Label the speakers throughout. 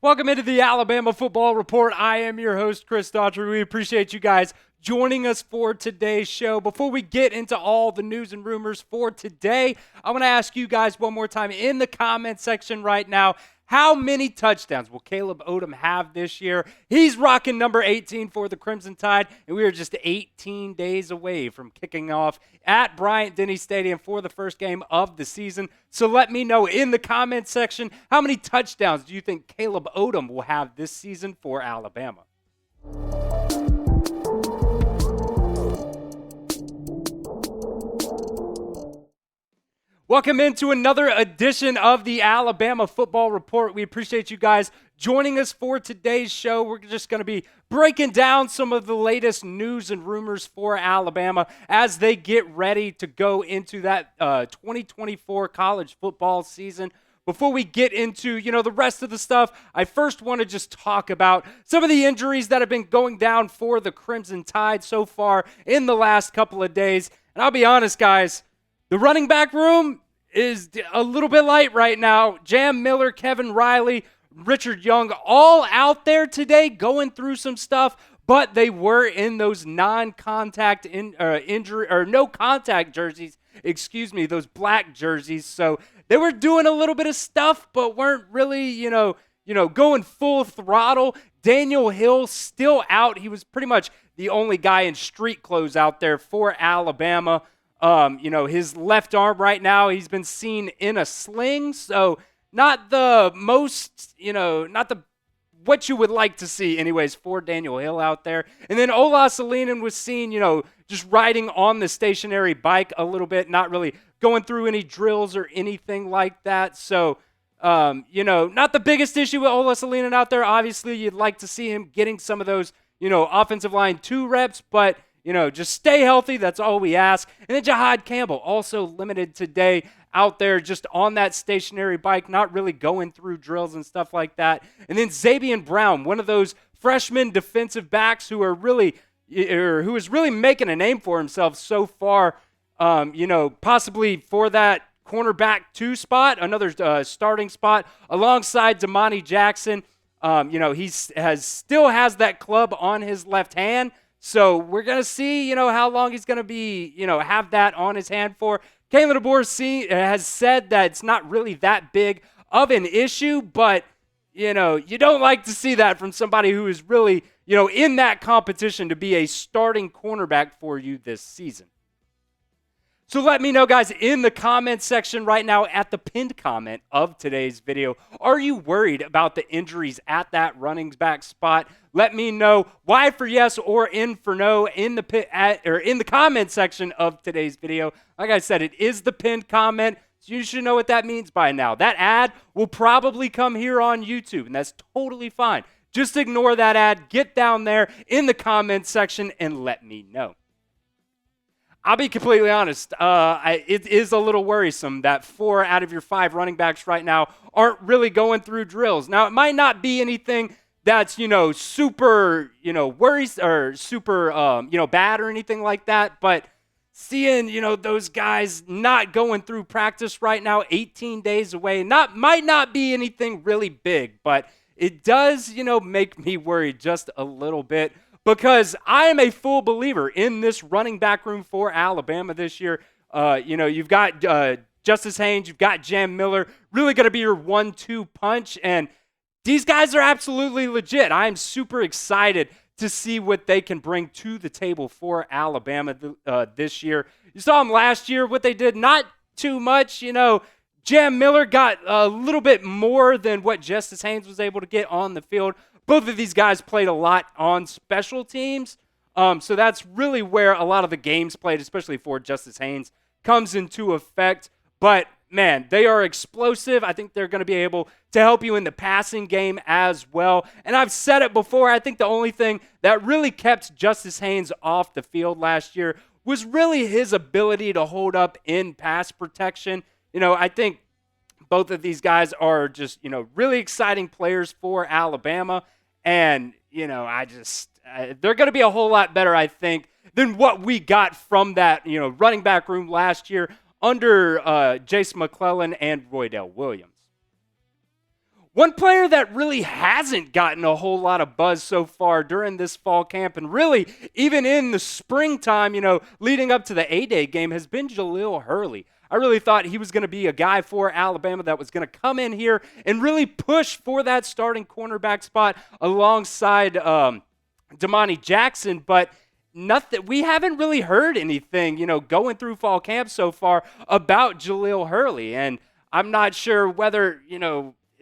Speaker 1: Welcome into the Alabama Football Report. I am your host, Chris Daughtry. We appreciate you guys joining us for today's show. Before we get into all the news and rumors for today, I want to ask you guys one more time in the comment section right now, how many touchdowns will Caleb Odom have this year? He's rocking number 18 for the Crimson Tide, and we are just 18 days away from kicking off at Bryant-Denny Stadium for the first game of the season. So let me know in the comment section, how many touchdowns do you think Caleb Odom will have this season for Alabama? Welcome into another edition of the Alabama Football Report. We appreciate you guys joining us for today's show. We're just going to be breaking down some of the latest news and rumors for Alabama as they get ready to go into that 2024 college football season. Before we get into, the rest of the stuff, I first want to just talk about some of the injuries that have been going down for the Crimson Tide so far in the last couple of days. And I'll be honest, guys, the running back room is a little bit light right now. Jam Miller, Kevin Riley, Richard Young, all out there today going through some stuff, but they were in those non-contact injury or no contact jerseys, those black jerseys. So they were doing a little bit of stuff, but weren't really, going full throttle. Daniel Hill still out. He was pretty much the only guy in street clothes out there for Alabama. His left arm right now, he's been seen in a sling, so not the most, what you would like to see anyways for Daniel Hill out there. And then Ola Salinen was seen, just riding on the stationary bike a little bit, not really going through any drills or anything like that. So, not the biggest issue with Ola Salinen out there. Obviously, you'd like to see him getting some of those, offensive line 2 reps, but just stay healthy. That's all we ask. And then Jihaad Campbell, also limited today out there just on that stationary bike, not really going through drills and stuff like that. And then Zabian Brown, one of those freshman defensive backs who is really making a name for himself so far, possibly for that cornerback 2 spot, another starting spot alongside Domani Jackson. He still has that club on his left hand. So we're going to see, how long he's going to be, have that on his hand for. Kalen DeBoer has said that it's not really that big of an issue, but, you don't like to see that from somebody who is really, in that competition to be a starting cornerback for you this season. So let me know, guys, in the comment section right now at the pinned comment of today's video, are you worried about the injuries at that running back spot? Let me know Y for yes or N for no in the comment section of today's video. Like I said, it is the pinned comment, so you should know what that means by now. That ad will probably come here on YouTube, and that's totally fine. Just ignore that ad, get down there in the comment section, and let me know. I'll be completely honest, it is a little worrisome that 4 out of your 5 running backs right now aren't really going through drills. Now, it might not be anything that's, super, worrisome or super, bad or anything like that, but seeing, those guys not going through practice right now, 18 days away, might not be anything really big, but it does, make me worried just a little bit. Because I am a full believer in this running back room for Alabama this year. You've got Justice Haynes, you've got Jam Miller, really going to be your 1-2 punch. And these guys are absolutely legit. I am super excited to see what they can bring to the table for Alabama this year. You saw them last year, what they did, not too much. Jam Miller got a little bit more than what Justice Haynes was able to get on the field. Both of these guys played a lot on special teams, so that's really where a lot of the games played, especially for Justice Haynes, comes into effect. But, man, they are explosive. I think they're going to be able to help you in the passing game as well. And I've said it before, I think the only thing that really kept Justice Haynes off the field last year was really his ability to hold up in pass protection. I think both of these guys are just, really exciting players for Alabama. And, they're going to be a whole lot better, I think, than what we got from that, running back room last year under Jace McClellan and Roydell Williams. One player that really hasn't gotten a whole lot of buzz so far during this fall camp, and really even in the springtime, leading up to the A-Day game, has been Jahlil Hurley. I really thought he was going to be a guy for Alabama that was going to come in here and really push for that starting cornerback spot alongside Domani Jackson, but nothing. We haven't really heard anything, going through fall camp so far about Jahlil Hurley, and I'm not sure whether,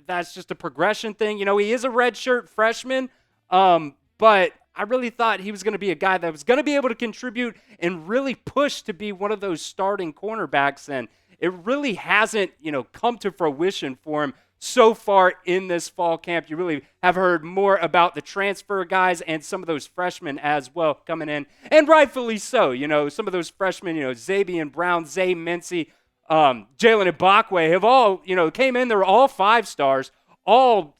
Speaker 1: that's just a progression thing. He is a redshirt freshman, but I really thought he was going to be a guy that was going to be able to contribute and really push to be one of those starting cornerbacks, and it really hasn't, come to fruition for him so far in this fall camp. You really have heard more about the transfer guys and some of those freshmen as well coming in, and rightfully so. Some of those freshmen, Zabian Brown, Zay Mincy, Jalen Ibakwe have all, came in. They were all 5 stars, all,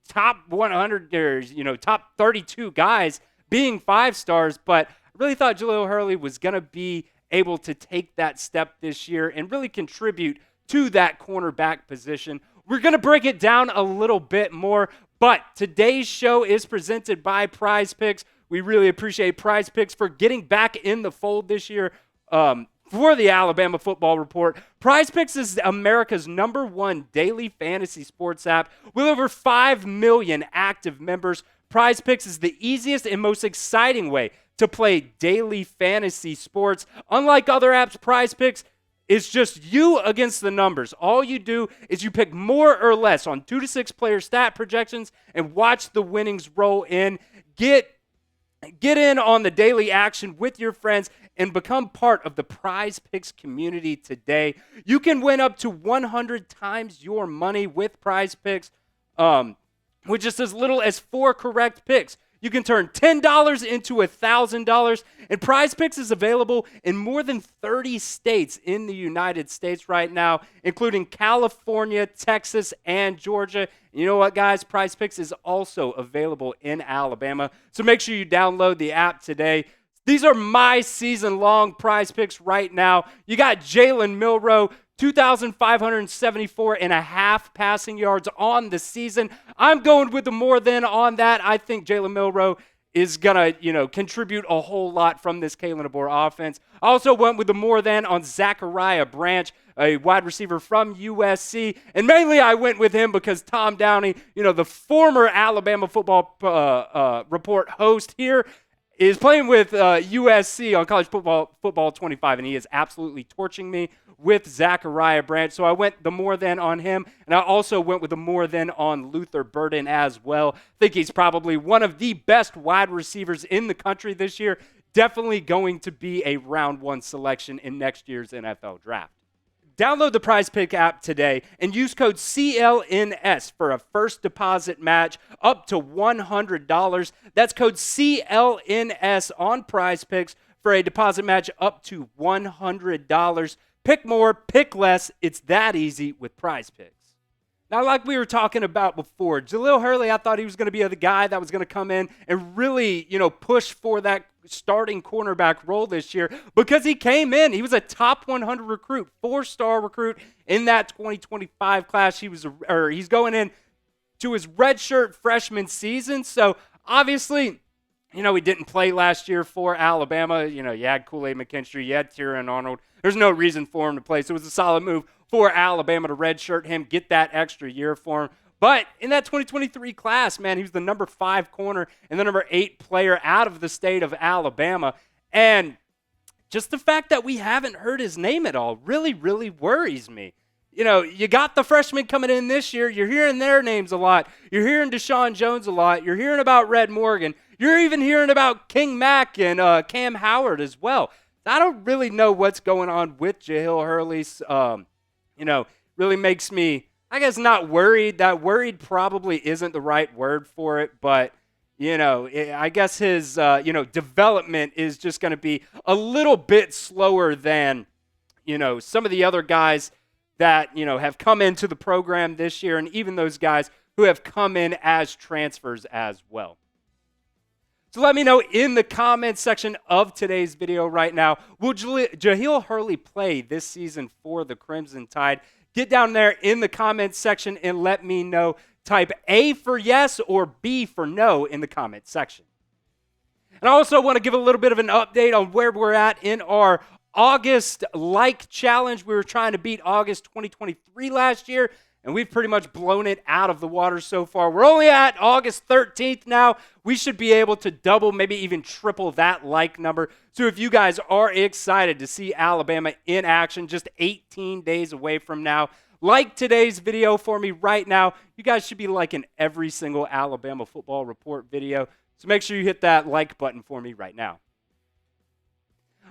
Speaker 1: top 100, or, top 32 guys being 5 stars. But I really thought Jahlil Hurley was going to be able to take that step this year and really contribute to that cornerback position. We're going to break it down a little bit more, but today's show is presented by Prize Picks. We really appreciate Prize Picks for getting back in the fold this year. For the Alabama Football Report, Prize Picks is America's #1 daily fantasy sports app with over 5 million active members. Prize Picks is the easiest and most exciting way to play daily fantasy sports. Unlike other apps, Prize Picks is just you against the numbers. All you do is you pick more or less on 2 to 6 player stat projections and watch the winnings roll in. Get in on the daily action with your friends and become part of the Prize Picks community today. You can win up to 100 times your money with Prize Picks, with just as little as 4 correct picks. You can turn $10 into $1,000, and Prize Picks is available in more than 30 states in the United States right now, including California, Texas, and Georgia. You know what, guys? Prize Picks is also available in Alabama, so make sure you download the app today. These are my season-long Prize Picks right now. You got Jalen Milroe, 2,574 and a half passing yards on the season. I'm going with the more than on that. I think Jalen Milroe is going to, contribute a whole lot from this Kalen DeBoer offense. I also went with the more than on Zachariah Branch, a wide receiver from USC. And mainly I went with him because Tom Downey, the former Alabama Football Report host here, is playing with USC on College Football 25, and he is absolutely torching me with Zachariah Branch. So I went the more than on him, and I also went with the more than on Luther Burden as well. I think he's probably one of the best wide receivers in the country this year. Definitely going to be a round 1 selection in next year's NFL draft. Download the Prize Pick app today and use code CLNS for a first deposit match up to $100. That's code CLNS on Prize Picks for a deposit match up to $100. Pick more, pick less. It's that easy with Prize Picks. Now, like we were talking about before, Jahlil Hurley, I thought he was going to be the guy that was going to come in and really, push for that starting cornerback role this year because he came in. He was a top 100 recruit, 4-star recruit in that 2025 class. He's going in to his redshirt freshman season. So obviously, he didn't play last year for Alabama. You had Kool-Aid McKinstry, you had Tierran Arnold. There's no reason for him to play. So it was a solid move for Alabama to redshirt him, get that extra year for him. But in that 2023 class, man, he was the number 5 corner and the number 8 player out of the state of Alabama. And just the fact that we haven't heard his name at all really, really worries me. You got the freshmen coming in this year. You're hearing their names a lot. You're hearing Deshaun Jones a lot. You're hearing about Red Morgan. You're even hearing about King Mack and Cam Howard as well. I don't really know what's going on with Jahlil Hurley's, really makes me, I guess, not worried. That worried probably isn't the right word for it, but, I guess his, development is just going to be a little bit slower than, some of the other guys that, have come into the program this year, and even those guys who have come in as transfers as well. So let me know in the comments section of today's video right now, will Jahlil Hurley play this season for the Crimson Tide? Get down there in the comments section and let me know. Type A for yes or B for no in the comment section. And I also want to give a little bit of an update on where we're at in our August like challenge. We were trying to beat August 2023 last year, and we've pretty much blown it out of the water so far. We're only at August 13th now. We should be able to double, maybe even triple that like number. So if you guys are excited to see Alabama in action just 18 days away from now, like today's video for me right now. You guys should be liking every single Alabama Football Report video. So make sure you hit that like button for me right now.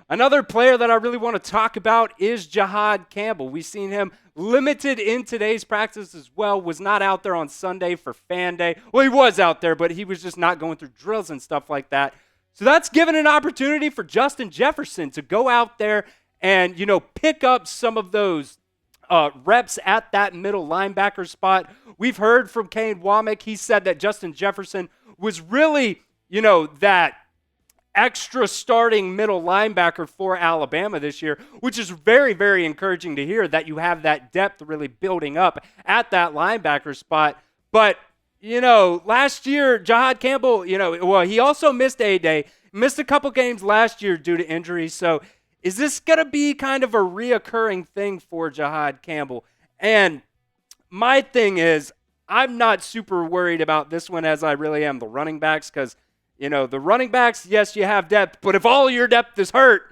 Speaker 1: Another player that I really want to talk about is Jihaad Campbell. We've seen him limited in today's practice as well. Was not out there on Sunday for Fan Day. Well, he was out there, but he was just not going through drills and stuff like that. So that's given an opportunity for Justin Jefferson to go out there and, pick up some of those reps at that middle linebacker spot. We've heard from Kane Womack. He said that Justin Jefferson was really, that extra starting middle linebacker for Alabama this year, which is very, very encouraging to hear that you have that depth really building up at that linebacker spot. But, last year, Jihaad Campbell, he also missed A-Day, missed a couple games last year due to injuries. So is this going to be kind of a reoccurring thing for Jihaad Campbell? And my thing is, I'm not super worried about this one as I really am the running backs because, the running backs, yes, you have depth, but if all your depth is hurt,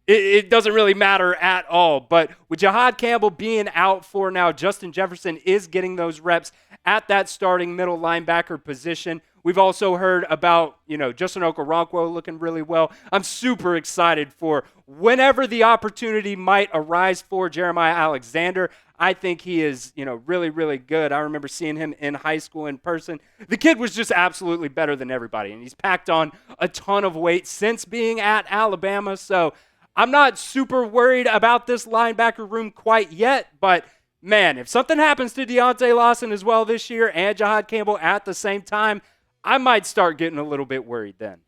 Speaker 1: it doesn't really matter at all. But with Jihaad Campbell being out for now, Justin Jefferson is getting those reps at that starting middle linebacker position. We've also heard about, Justin Okoronkwo looking really well. I'm super excited for whenever the opportunity might arise for Jeremiah Alexander. I think he is, really, really good. I remember seeing him in high school in person. The kid was just absolutely better than everybody, and he's packed on a ton of weight since being at Alabama. So I'm not super worried about this linebacker room quite yet, but man, if something happens to Deontay Lawson as well this year and Jihaad Campbell at the same time, I might start getting a little bit worried then.